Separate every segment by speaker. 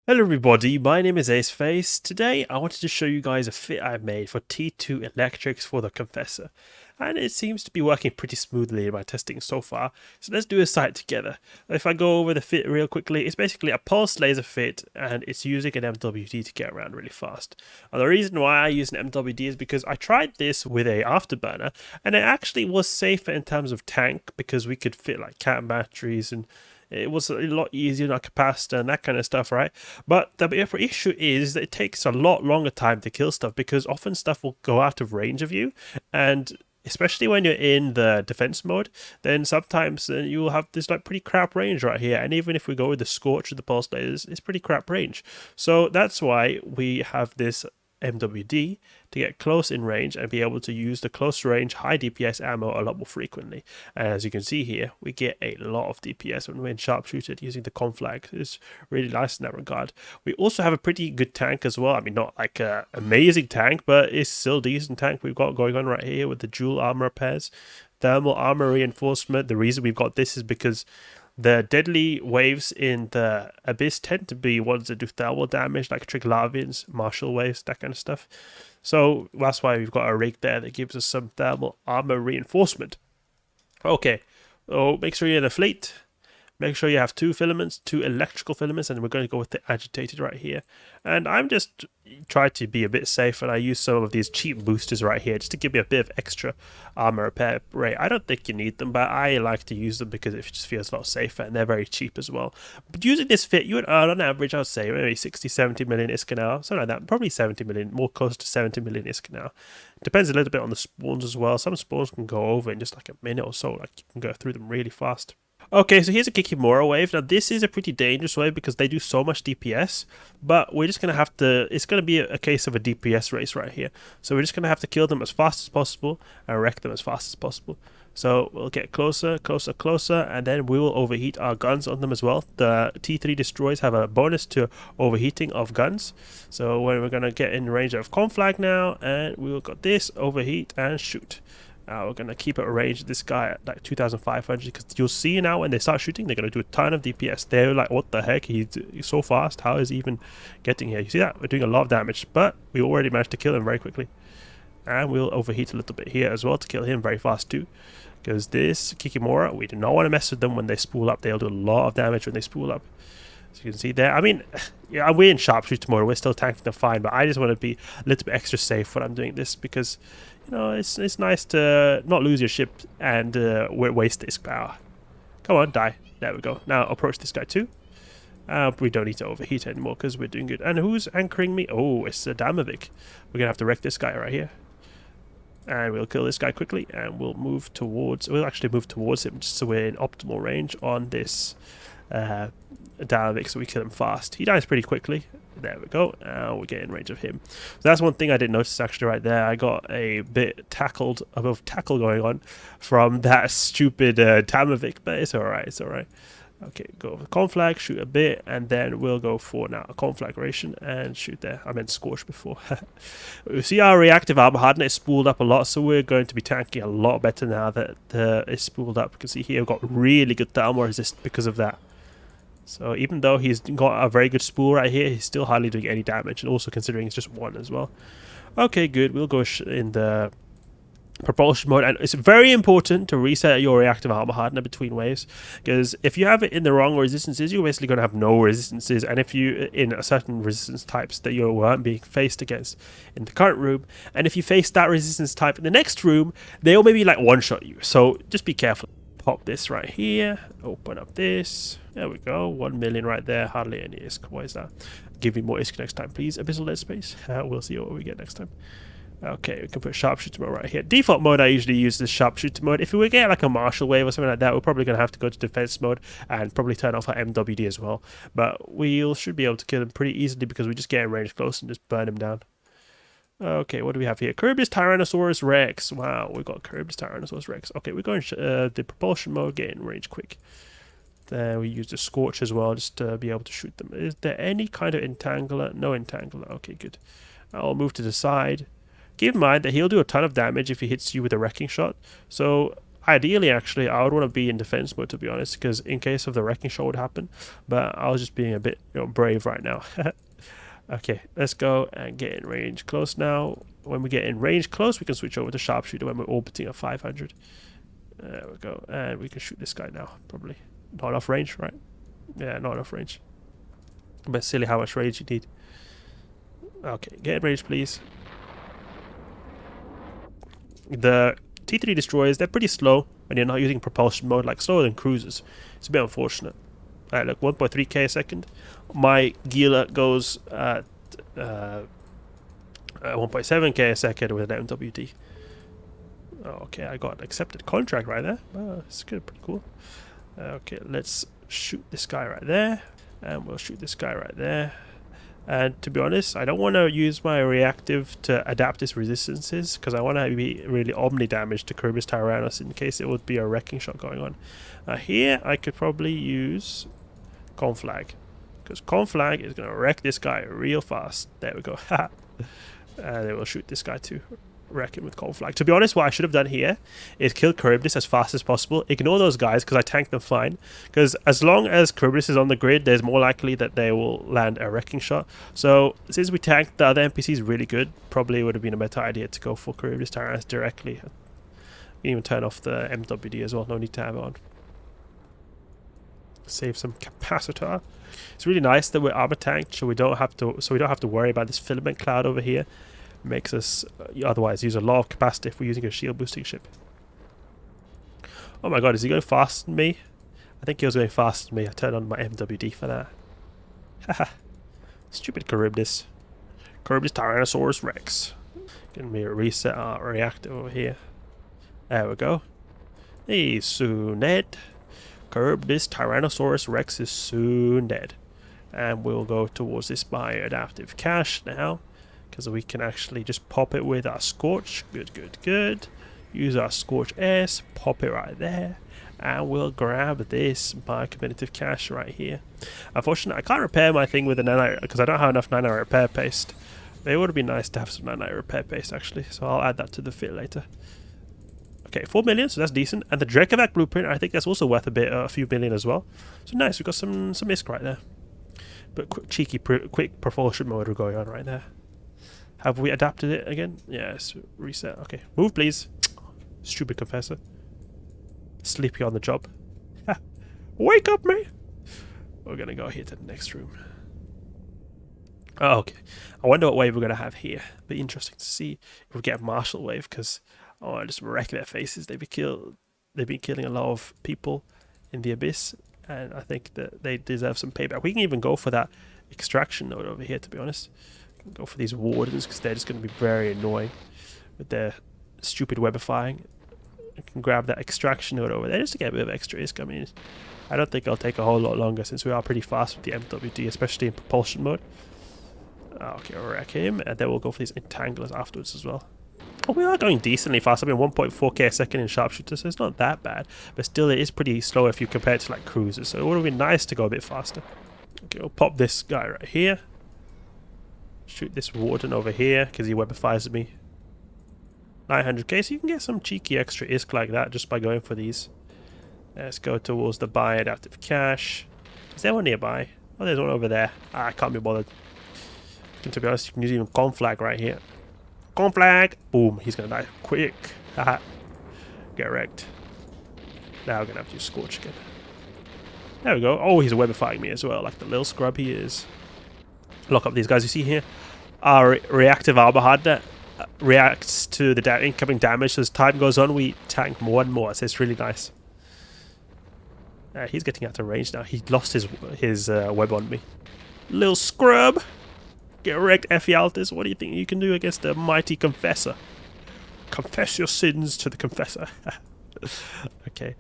Speaker 1: Hello everybody, my name is Aceface. Today I wanted to show you guys a fit I've made for T2 Electrics for the Confessor. And it seems to be working pretty smoothly in my testing so far, so let's do a sight together. If I go over the fit real quickly, it's basically a pulse laser fit and it's using an MWD to get around really fast. And the reason why I use an MWD is because I tried this with a afterburner and it actually was safer in terms of tank because we could fit like cat batteries and it was a lot easier, like capacitor and that kind of stuff, right? But the issue is that it takes a lot longer time to kill stuff because often stuff will go out of range of you, and especially when you're in the defense mode, then sometimes you will have this like pretty crap range right here. And even if we go with the Scorch or the pulse lasers, it's pretty crap range. So that's why we have this MWD to get close in range and be able to use the close range high DPS ammo a lot more frequently. And as you can see here, we get a lot of DPS when we're in sharpshooter using the conflag. It's really nice in that regard. We also have a pretty good tank as well. I mean, not like an amazing tank, but it's still a decent tank we've got going on right here with the dual armor repairs, thermal armor reinforcement. The reason we've got this is because the deadly waves in the Abyss tend to be ones that do thermal damage, like Triglavians, Martial waves, that kind of stuff. So that's why we've got a rig there that gives us some thermal armor reinforcement. Okay, so make sure you're in a fleet. Make sure you have two electrical filaments, and we're going to go with the agitated right here. And I'm just trying to be a bit safe, and I use some of these cheap boosters right here just to give me a bit of extra armor repair rate. I don't think you need them, but I like to use them because it just feels a lot safer, and they're very cheap as well. But using this fit, you would earn on average, I would say, maybe 60-70 million ISK an hour, something like that. Probably 70 million, more close to 70 million ISK an hour. Depends a little bit on the spawns as well. Some spawns can go over in just like a minute or so, like you can go through them really fast. Okay, so here's a Kikimora wave. Now, this is a pretty dangerous wave because they do so much DPS, but we're just going to have to, it's going to be a case of a DPS race right here. So we're just going to have to kill them as fast as possible and wreck them as fast as possible. So we'll get closer, and then we will overheat our guns on them as well. The T3 destroyers have a bonus to overheating of guns. So we're going to get in range of conflag now, and we will got this, overheat, and shoot. We're going to keep it range this guy at like 2,500 because you'll see now when they start shooting, they're going to do a ton of DPS. They're like, what the heck? He's so fast. How is he even getting here? You see that? We're doing a lot of damage, but we already managed to kill him very quickly. And we'll overheat a little bit here as well to kill him very fast too. Because this Kikimora, we do not want to mess with them when they spool up. They'll do a lot of damage when they spool up. So you can see there. I mean, yeah, we're in sharpshooter mode. We're still tanking them fine, but I just want to be a little bit extra safe when I'm doing this because, you know, it's nice to not lose your ship and waste this power. Come on, die. There we go. Now approach this guy too. We don't need to overheat anymore because we're doing good. And who's anchoring me? Oh, it's a Damovic. We're gonna have to wreck this guy right here. And we'll kill this guy quickly, and we'll actually move towards him just so we're in optimal range on this Damovic, so we kill him fast. He dies pretty quickly. There we go. Now we get in range of him. So that's one thing I didn't notice actually right there. I got a bit above tackle going on from that stupid Damovic, but it's alright, it's alright. Okay, go with conflag, shoot a bit, and then we'll go for now a conflagration and shoot there. I meant Scorch before. We see our reactive armor hardener is spooled up a lot, so we're going to be tanking a lot better now that it's spooled up. You can see here we've got really good thermal resist because of that. So even though he's got a very good spool right here, he's still hardly doing any damage, and also considering it's just one as well. Okay, good. We'll go in the propulsion mode, and it's very important to reset your reactive armor hardener between waves, because if you have it in the wrong resistances, you're basically going to have no resistances, and if you in a certain resistance types that you weren't being faced against in the current room, and if you face that resistance type in the next room, they'll maybe like one-shot you, so just be careful. Pop this right here, open up this, there we go, 1 million right there, hardly any ISK. Why is that? Give me more ISK next time please. Abyssal dead space, we'll see what we get next time. Okay, we can put sharpshooter mode right here. Default mode, I usually use this sharpshooter mode. If we get like a martial wave or something like that, we're probably going to have to go to defense mode and probably turn off our MWD as well. But we should be able to kill them pretty easily because we just get in range close and just burn them down. Okay, what do we have here? Charybdis Tyrannosaurus Rex. Wow, we got Charybdis Tyrannosaurus Rex. Okay, we're going the propulsion mode, get in range quick. Then we use the Scorch as well, just to be able to shoot them. Is there any kind of entangler? No entangler. Okay, good. I'll move to the side. Keep in mind that he'll do a ton of damage if he hits you with a wrecking shot. So Ideally, actually, I would want to be in defense mode, to be honest, because in case of the wrecking shot would happen. But I was just being a bit, brave right now. Okay, let's go and get in range close now. When we get in range close, we can switch over to sharpshooter when we're orbiting at 500. There we go, and we can shoot this guy now, probably. Not enough range, right? Yeah, not enough range. But silly how much range you need. Okay, get in range, please. The T3 destroyers, they're pretty slow when you're not using propulsion mode, like slower than cruisers. It's a bit unfortunate. Alright, look, 1.3k a second. My Gila goes at 1.7k a second with an MWD. Oh, okay, I got an accepted contract right there. Oh, that's good, pretty cool. Okay, let's shoot this guy right there. And we'll shoot this guy right there. And to be honest, I don't want to use my reactive to adapt its resistances, because I want to be really omni-damaged to Kerberos Tyrannus in case it would be a wrecking shot going on. Here, I could probably use Conflag, because Conflag is going to wreck this guy real fast. There we go. And then we'll shoot this guy too. Wreck him with Conflag. To be honest, what I should have done here is kill Kerberos as fast as possible. Ignore those guys because I tanked them fine. Because as long as Kerberos is on the grid, there's more likely that they will land a wrecking shot. So since we tanked the other NPCs really good, probably would have been a better idea to go for Kerberos Tyrannus directly. You can even turn off the MWD as well. No need to have it on. Save some capacitor. It's really nice that we're armor tanked, so we don't have to worry about this filament cloud over here. Makes us otherwise use a lot of capacitor if we're using a shield boosting ship. Oh my god, is he going faster than me? I think he was going faster than me. I turned on my MWD for that. Haha. Stupid Charybdis. Charybdis Tyrannosaurus Rex. Can we reset our reactor over here? There we go. He's soon dead. Charybdis Tyrannosaurus Rex is soon dead. And we'll go towards this bioadaptive cache now, because we can actually just pop it with our Scorch. Good, good, good. Use our Scorch S, pop it right there, and we'll grab this biocombinative cache right here. Unfortunately, I can't repair my thing with the Nanite because I don't have enough Nanite Repair Paste. It would be nice to have some Nanite Repair Paste actually, so I'll add that to the fit later. Okay, 4 million, so that's decent. And the Drekavac blueprint, I think that's also worth a few million as well. So nice, we've got some ISK right there. But quick propulsion mode going on right there. Have we adapted it again? Yes, reset. Okay, move please. Stupid Confessor. Sleepy on the job. Wake up, me! We're gonna go here to the next room. Oh, okay. I wonder what wave we're gonna have here. Be interesting to see if we get a martial wave, because I want to just wreck their faces. They've been killing a lot of people in the Abyss, and I think that they deserve some payback. We can even go for that extraction node over here, to be honest. Go for these wardens because they're just going to be very annoying with their stupid webifying. I can grab that extraction node over there just to get a bit of extra ISK. I mean, I don't think it'll take a whole lot longer since we are pretty fast with the MWD, especially in propulsion mode. Okay, I'll wreck him, and then we'll go for these entanglers afterwards as well. Oh, we are going decently fast. I mean, 1.4k a second in sharpshooter, so it's not that bad. But still, it is pretty slow if you compare it to like cruisers. So it would have been nice to go a bit faster. Okay, we'll pop this guy right here. Shoot this warden over here because he webifies me. 900k, so you can get some cheeky extra ISK like that just by going for these. Let's go towards the bioadaptive cache. Is there one nearby? Oh, there's one over there. I can't be bothered. And to be honest, you can use even Conflag right here. Conflag! Boom, he's gonna die quick. Haha. Get wrecked. Now we're gonna have to use Scorch again. There we go. Oh, he's webifying me as well, like the little scrub he is. Lock up these guys you see here. Our reactive armor hardener reacts to the incoming damage. So as time goes on, we tank more and more. So it's really nice. He's getting out of range now. He lost his web on me. Little scrub. Get wrecked, Ephialtes. What do you think you can do against the mighty Confessor? Confess your sins to the Confessor. Okay.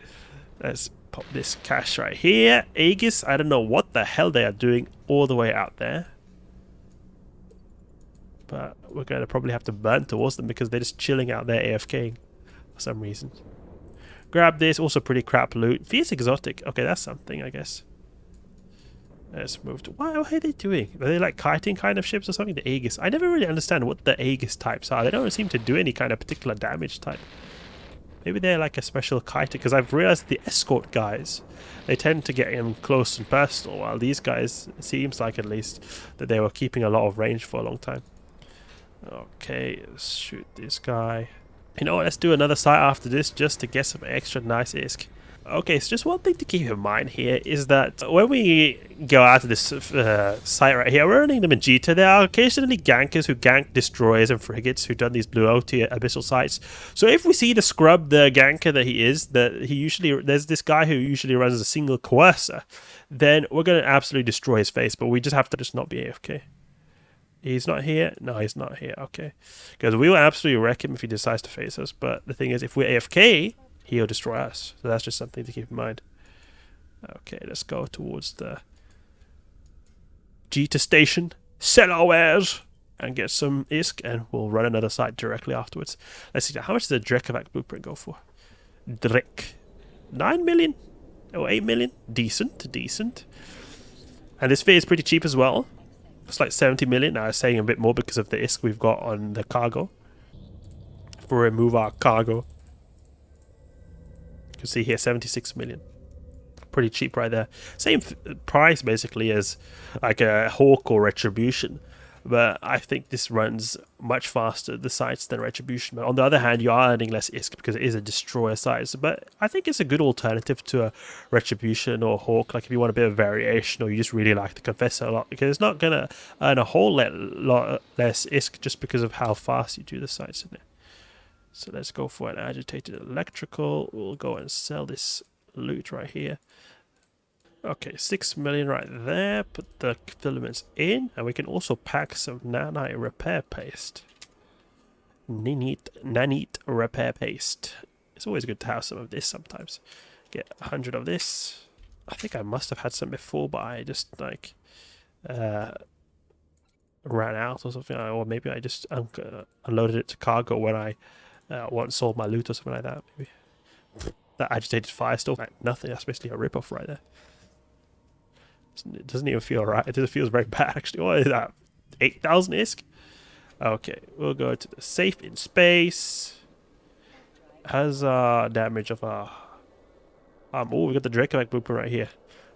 Speaker 1: Let's pop this cache right here. Aegis, I don't know what the hell they are doing all the way out there. But we're going to probably have to burn towards them because they're just chilling out there AFKing for some reason. Grab this, also pretty crap loot. Fierce Exotic, okay, that's something, I guess. Let's move to... What are they doing? Are they like kiting kind of ships or something? The Aegis. I never really understand what the Aegis types are. They don't seem to do any kind of particular damage type. Maybe they're like a special kiter, because I've realized the escort guys, they tend to get in close and personal, while these guys, it seems like at least, that they were keeping a lot of range for a long time. Okay, let's shoot this guy. You know what, let's do another sight after this just to get some extra nice ISK. Okay, so just one thing to keep in mind here is that when we go out of this site right here, we're running the Vegeta. There are occasionally gankers who gank destroyers and frigates who've done these blue tier abyssal sites. So if we see the scrub, the ganker that he is, there's this guy who usually runs a single coercer, then we're going to absolutely destroy his face, but we just have to just not be AFK. He's not here? No, he's not here. Okay. Because we will absolutely wreck him if he decides to face us, but the thing is, if we're AFK, he'll destroy us. So that's just something to keep in mind. Okay, let's go towards the Jita station, sell our wares, and get some ISK, and we'll run another site directly afterwards. Let's see, how much does the Drekovac blueprint go for? Drek. 9 million? Or 8 million? Decent, decent. And this fee is pretty cheap as well. It's like 70 million. Now I'm saying a bit more because of the ISK we've got on the cargo. If we remove our cargo, you can see here 76 million. Pretty cheap right there. Same price basically as like a Hawk or Retribution, but I think this runs much faster the sites than Retribution. But on the other hand, you are earning less ISK because it is a destroyer site. But I think it's a good alternative to a Retribution or Hawk. Like if you want a bit of variation, or you just really like the Confessor a lot, because it's not gonna earn a whole lot less ISK just because of how fast you do the sites in it. So let's go for an agitated electrical. We'll go and sell this loot right here. Okay, 6 million right there. Put the filaments in, and we can also pack some Nanite Repair Paste. Nanite Repair Paste. It's always good to have some of this sometimes. Get 100 of this. I think I must have had some before, but I just like ran out or something, or maybe I just unloaded it to cargo when I once sold my loot or something like that. Maybe that agitated fire still like nothing. That's basically a rip-off right there. It doesn't even feel right. It just feels very bad actually. What is that? 8,000 ISK? Okay, we'll go to the safe in space. Has damage of oh, we got the Dracovac blueprint right here.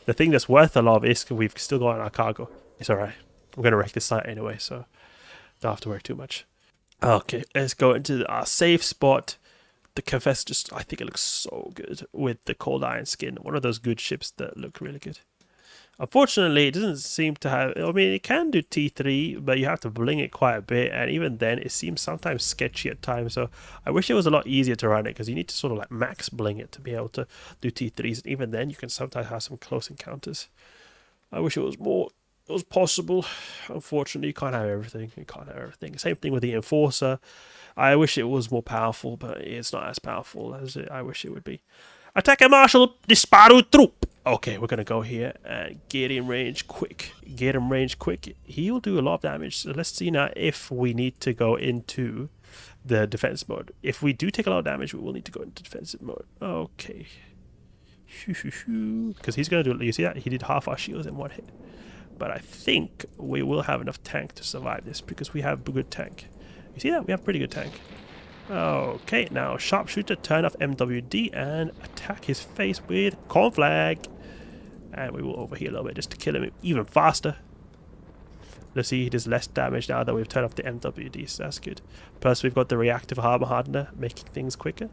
Speaker 1: The thing that's worth a lot of ISK we've still got in our cargo. It's alright. I'm gonna wreck this site anyway, so don't have to worry too much. Okay, let's go into our safe spot. The Confessor just, I think it looks so good with the cold iron skin. One of those good ships that look really good. Unfortunately, it doesn't seem to have, I mean, it can do T3, but you have to bling it quite a bit, and even then, it seems sometimes sketchy at times, so I wish it was a lot easier to run it, because you need to sort of like max bling it to be able to do T3s, and even then, you can sometimes have some close encounters. I wish it was more, it was possible. Unfortunately, you can't have everything. You can't have everything. Same thing with the Enforcer. I wish it was more powerful, but it's not as powerful as I wish it would be. Attack a marshal, disparu troop. Okay, we're gonna go here and get in range quick. Get in range quick. He'll do a lot of damage. So let's see now if we need to go into the defense mode. If we do take a lot of damage, we will need to go into defensive mode. Okay. Because he's gonna do, you see that? He did half our shields in one hit. But I think we will have enough tank to survive this because we have a good tank. You see that? We have a pretty good tank. Okay, now Sharpshooter, turn off MWD and attack his face with Conflag. And we will overheal a little bit just to kill him even faster. Let's see, he does less damage now that we've turned off the MWD, so that's good. Plus we've got the Reactive armor hardener, making things quicker.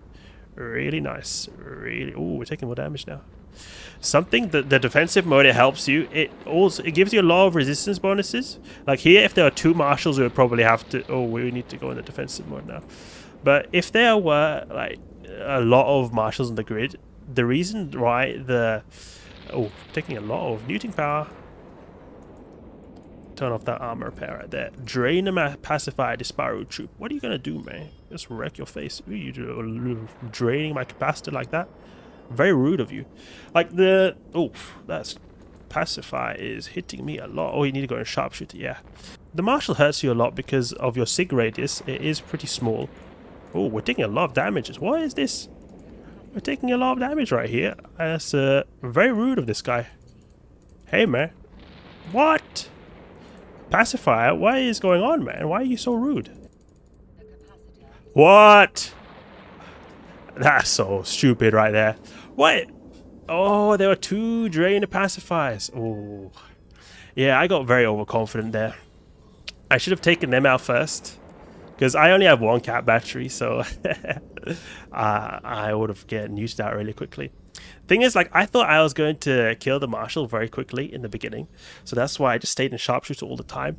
Speaker 1: Really nice. Really, ooh, we're taking more damage now. Something that the defensive mode, it helps you. It gives you a lot of resistance bonuses. Like here, if there are two marshals, we would probably have to. Oh, we need to go in the defensive mode now. But if there were like a lot of marshals on the grid, the reason why the taking a lot of neuting power. Turn off that armor repair right there. Drain the pacifier disparu troop. What are you gonna do, man? Just wreck your face. Ooh, you draining my capacitor like that? Very rude of you. Like the that's pacifier is hitting me a lot. Oh, you need to go in sharpshooter. Yeah, the marshal hurts you a lot because of your sig radius. It is pretty small. Oh, we're taking a lot of damages. What is this? We're taking a lot of damage right here. That's very rude of this guy. Hey, man. What? Pacifier? What is going on, man? Why are you so rude? What? That's so stupid right there. What? Oh, there were 2 drainer pacifiers. Oh, yeah, I got very overconfident there. I should have taken them out first, because I only have 1 cat battery, so I would have get neuted out really quickly. Thing is, like, I thought I was going to kill the Marshal very quickly in the beginning, so that's why I just stayed in sharpshooter all the time.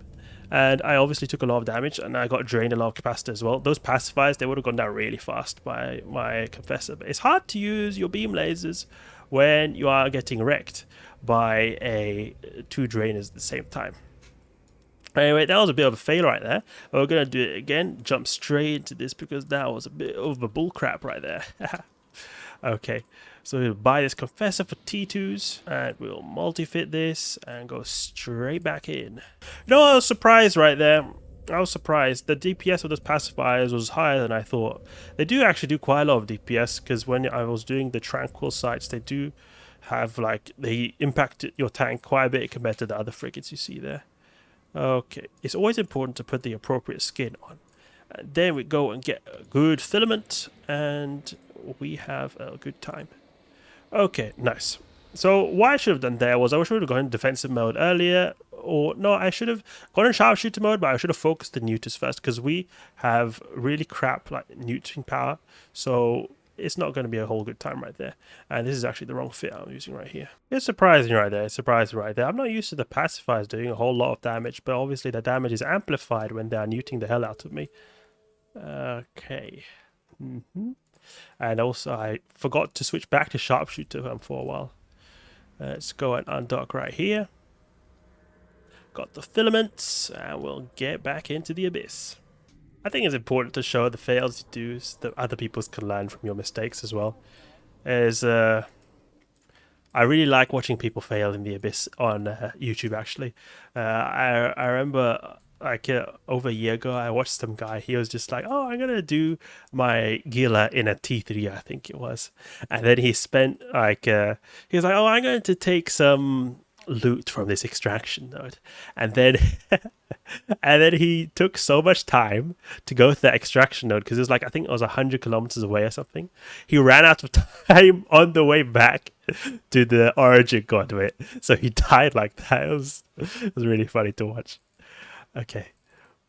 Speaker 1: And I obviously took a lot of damage, and I got drained a lot of capacitor as well. Those pacifiers, they would have gone down really fast by my Confessor. But it's hard to use your beam lasers when you are getting wrecked by 2 drainers at the same time. Anyway, that was a bit of a fail right there. We're going to do it again, jump straight into this, because that was a bit of a bullcrap right there. Okay, so we'll buy this Confessor for T2s, and we'll multi-fit this, and go straight back in. You know, I was surprised right there. I was surprised. The DPS of those pacifiers was higher than I thought. They do actually do quite a lot of DPS, because when I was doing the Tranquil sites, they do have, like, they impact your tank quite a bit compared to the other frigates you see there. Okay, it's always important to put the appropriate skin on. And then we go and get a good filament, and we have a good time. Okay, nice. So what I should have done there was I should have gone in defensive mode earlier, or no, I should have gone in sharpshooter mode, but I should have focused the neuters first, because we have really crap like neuting power, so it's not going to be a whole good time right there. And this is actually the wrong fit I'm using right here. It's surprising right there. It's surprising right there. I'm not used to the pacifiers doing a whole lot of damage, but obviously the damage is amplified when they are neuting the hell out of me. Okay. And also I forgot to switch back to sharpshooter for a while. Let's go and undock right here. Got the filaments, and we'll get back into the abyss. I think it's important to show the fails you do so that other people can learn from your mistakes as well. I really like watching people fail in the abyss on YouTube, actually. I remember, like, over a year ago, I watched some guy. He was just like, oh, I'm going to do my Gila in a T3, I think it was. And then he spent, like, he was like, oh, I'm going to take some loot from this extraction node. And then and then he took so much time to go to that extraction node, because it was like, I think it was 100 kilometers away or something. He ran out of time on the way back to the origin conduit, so he died like that. It was really funny to watch. Okay,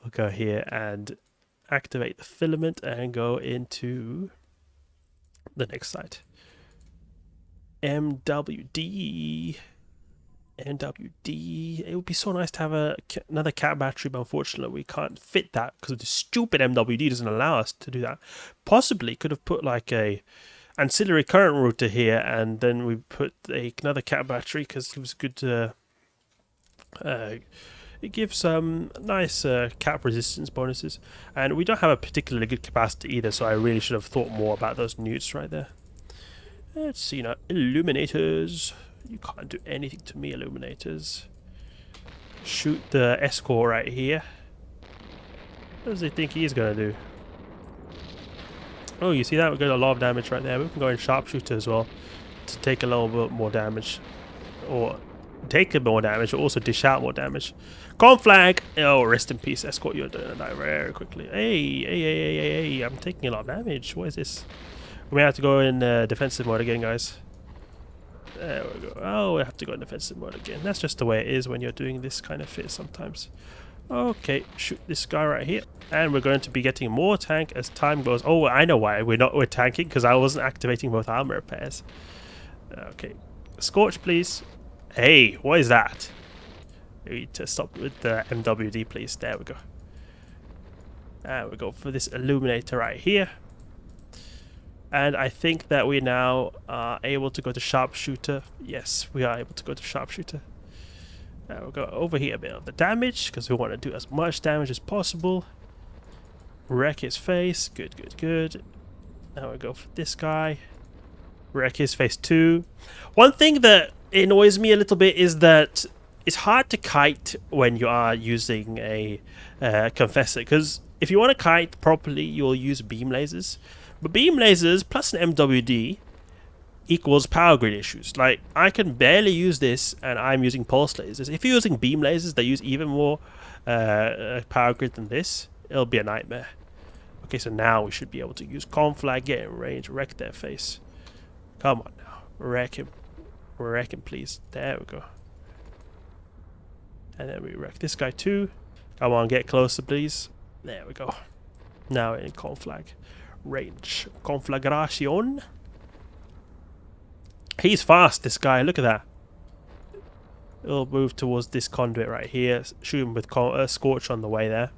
Speaker 1: we'll go here and activate the filament and go into the next site. MWD. It would be so nice to have another cat battery, but unfortunately we can't fit that because the stupid MWD doesn't allow us to do that. Possibly could have put like a ancillary current router here, and then we put another cat battery, because it was good to it gives some nice cap resistance bonuses, and we don't have a particularly good capacitor either, so I really should have thought more about those neuts right there. Let's see now. Illuminators. You can't do anything to me, illuminators. Shoot the escort right here. What does he think he's gonna do? Oh, you see that? We got a lot of damage right there. We can go in sharpshooter as well to take a little bit more damage, or take a bit more damage, or also dish out more damage. Conflag! Oh, rest in peace, escort. You're gonna die very quickly. Hey! I'm taking a lot of damage. What is this? We may have to go in defensive mode again, guys. There we go. Oh, we have to go in defensive mode again. That's just the way it is when you're doing this kind of fit sometimes. Okay, shoot this guy right here. And we're going to be getting more tank as time goes. Oh, I know why we're tanking, because I wasn't activating both armor repairs. Okay. Scorch, please. Hey, what is that? We need to stop with the MWD, please. There we go. And we go for this illuminator right here. And I think that we now are able to go to sharpshooter. Yes, we are able to go to sharpshooter. We'll go over here a bit of the damage, because we want to do as much damage as possible. Wreck his face. Good. Now we'll go for this guy. Wreck his face too. One thing that annoys me a little bit is that it's hard to kite when you are using a Confessor, because if you want to kite properly, you'll use beam lasers. But beam lasers plus an MWD equals power grid issues. Like, I can barely use this, and I'm using pulse lasers. If you're using beam lasers that use even more power grid than this, it'll be a nightmare. Okay, so now we should be able to use Conflag, get in range, wreck their face. Come on now. Wreck him. Wreck him, please. There we go. And then we wreck this guy too. Come on, get closer, please. There we go. Now in Conflag range. Conflagration. He's fast, this guy. Look at that. He'll move towards this conduit right here. Shoot him with Scorch on the way there.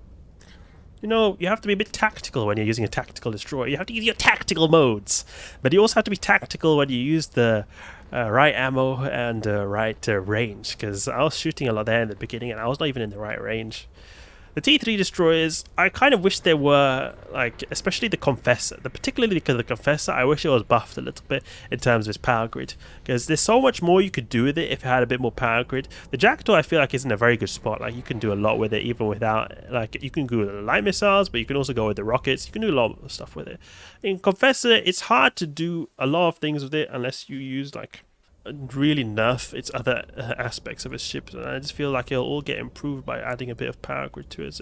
Speaker 1: You know, you have to be a bit tactical when you're using a tactical destroyer. You have to use your tactical modes. But you also have to be tactical when you use the right ammo and right range. Because I was shooting a lot there in the beginning and I was not even in the right range. The T3 destroyers, I kind of wish they were, like, especially the Confessor. Particularly because the Confessor, I wish it was buffed a little bit in terms of its power grid. Because there's so much more you could do with it if it had a bit more power grid. The Jackdaw, I feel like, is in a very good spot. Like, you can do a lot with it even without, like, you can go with the light missiles, but you can also go with the rockets. You can do a lot of stuff with it. In Confessor, it's hard to do a lot of things with it unless you use, like, really nerf its other aspects of its ship, and I just feel like it'll all get improved by adding a bit of power grid to it.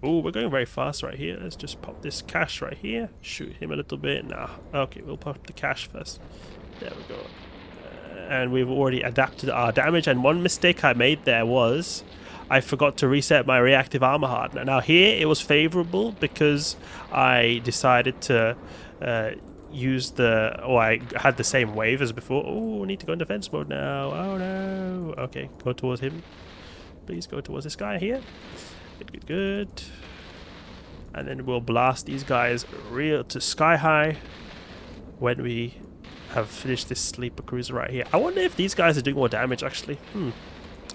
Speaker 1: Oh, we're going very fast right here. Let's just pop this cache right here, shoot him a little bit. Nah, okay, we'll pop the cache first. There we go. And we've already adapted our damage, and one mistake I made there was I forgot to reset my reactive armor hardener. Now here it was favorable because I decided to use I had the same wave as before. Oh, I need to go in defense mode now. Oh no. Okay, go towards him. Please go towards this guy here. Good. And then we'll blast these guys real to sky high when we have finished this sleeper cruiser right here. I wonder if these guys are doing more damage actually. I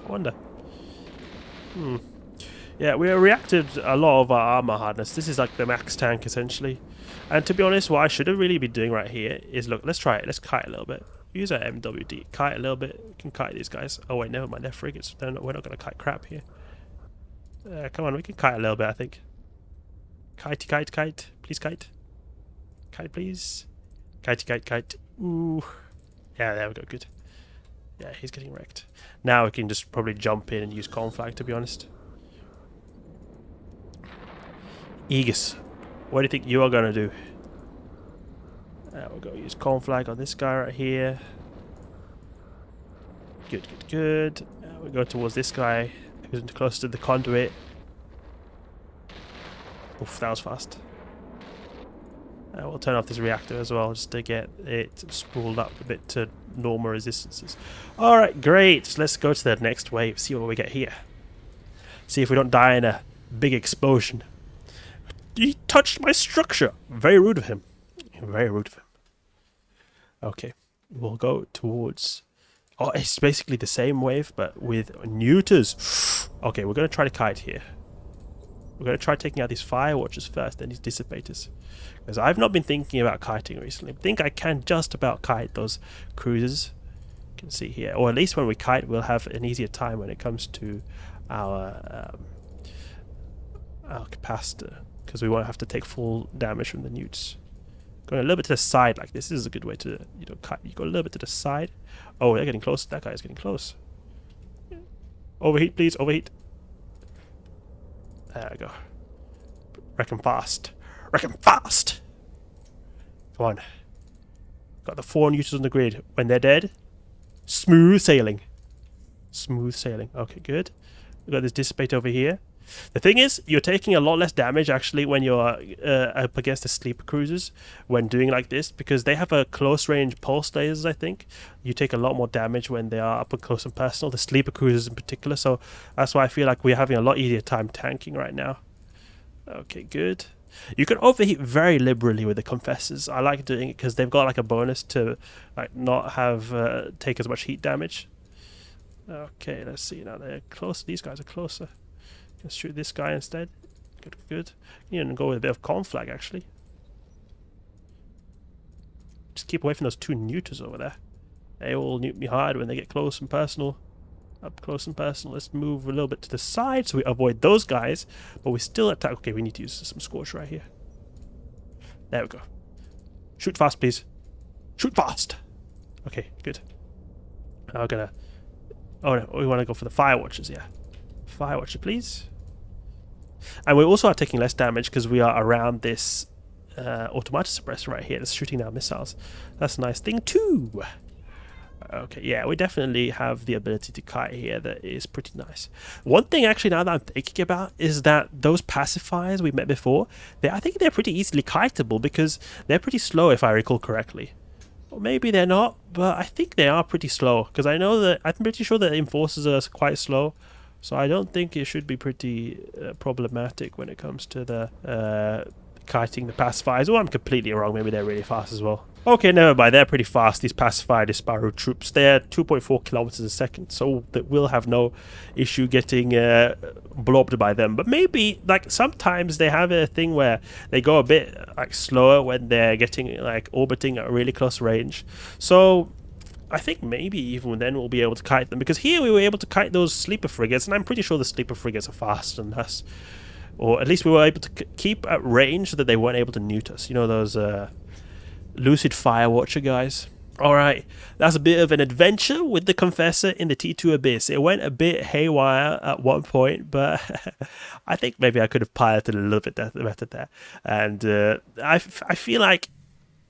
Speaker 1: wonder. Yeah, we reacted a lot of our armor hardness. This is like the max tank essentially. And to be honest, what I should have really been doing right here is, look, let's try it. Let's kite a little bit. Use our MWD. Kite a little bit. We can kite these guys. Oh wait, never mind. They're frigates. We're not going to kite crap here. Come on, we can kite a little bit, I think. Kite. Please kite. Kite, please. Kite. Ooh. Yeah, there we go. Good. Yeah, he's getting wrecked. Now we can just probably jump in and use Conflag, to be honest. Aegis. What do you think you are going to do? We'll go use Conflag on this guy right here. Good. We'll go towards this guy who's close to the conduit. Oof, that was fast. We'll turn off this reactor as well just to get it spooled up a bit to normal resistances. Alright, great. Let's go to the next wave, see what we get here. See if we don't die in a big explosion. He touched my structure. Very rude of him. Okay, we'll go towards... Oh, it's basically the same wave, but with neuters. Okay, we're going to try to kite here. We're going to try taking out these firewatchers first, then these dissipators. Because I've not been thinking about kiting recently. I think I can just about kite those cruisers. You can see here. Or at least when we kite, we'll have an easier time when it comes to our capacitor. Because we won't have to take full damage from the neuts. Going a little bit to the side like this. This is a good way to, cut. You go a little bit to the side. Oh, they're getting close. That guy is getting close. Overheat, please. Overheat. There we go. Wreck him fast. Come on. Got the 4 neuters on the grid. When they're dead, smooth sailing. Okay, good. We've got this dissipate over here. The thing is, you're taking a lot less damage actually when you're up against the sleeper cruisers when doing like this, because they have a close range pulse lasers. I think you take a lot more damage when they are up and close and personal, the sleeper cruisers in particular. So that's why I feel like we're having a lot easier time tanking right now. Okay, good. You can overheat very liberally with the Confessors. I like doing it because they've got like a bonus to like not have take as much heat damage. Okay, let's see now. They're close. These guys are closer. Let's shoot this guy instead. Good. You can go with a bit of Conflag actually. Just keep away from those 2 neuters over there. They will nute me hard when they get close and personal. Up close and personal. Let's move a little bit to the side so we avoid those guys, but we still attack. Okay, we need to use some Scorch right here. There we go. Shoot fast, please. Shoot fast. Okay, good. I'm gonna... Oh no, we want to go for the Firewatchers, yeah. Firewatcher, please. And we also are taking less damage because we are around this automatic suppressor right here that's shooting down missiles. That's a nice thing too. Okay, yeah, we definitely have the ability to kite here that is pretty nice. One thing actually now that I'm thinking about is that those pacifiers we met before, I think they're pretty easily kiteable because they're pretty slow if I recall correctly. Or maybe they're not, but I think they are pretty slow because I know that I'm pretty sure that enforcers are quite slow. So I don't think it should be pretty problematic when it comes to the kiting the pacifiers. Oh, I'm completely wrong. Maybe they're really fast as well. Okay, never mind. They're pretty fast, these pacifier Disparu troops. They're 2.4 kilometers a second, so that we'll have no issue getting blobbed by them. But maybe, like, sometimes they have a thing where they go a bit, like, slower when they're getting, like, orbiting at a really close range. So I think maybe even then we'll be able to kite them, because here we were able to kite those sleeper frigates, and I'm pretty sure the sleeper frigates are faster than us. Or at least we were able to keep at range so that they weren't able to neut us. You know, those Lucid Firewatcher guys. Alright, that's a bit of an adventure with the Confessor in the T2 Abyss. It went a bit haywire at one point, but I think maybe I could have piloted a little bit better there. And I feel like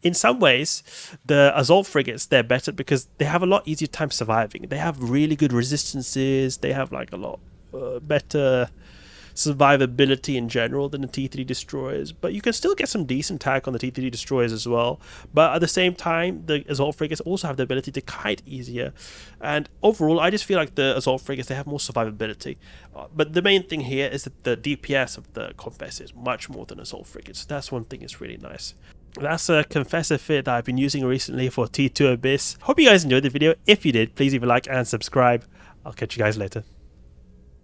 Speaker 1: in some ways, the assault frigates, they're better because they have a lot easier time surviving. They have really good resistances. They have like a lot better survivability in general than the T3 destroyers, but you can still get some decent attack on the T3 destroyers as well. But at the same time, the assault frigates also have the ability to kite easier, and overall I just feel like the assault frigates, they have more survivability. But the main thing here is that the DPS of the Confessor is much more than assault frigates. That's one thing that's really nice. That's a Confessor fit that I've been using recently for T2 Abyss. Hope you guys enjoyed the video. If you did, please leave a like and subscribe. I'll catch you guys later.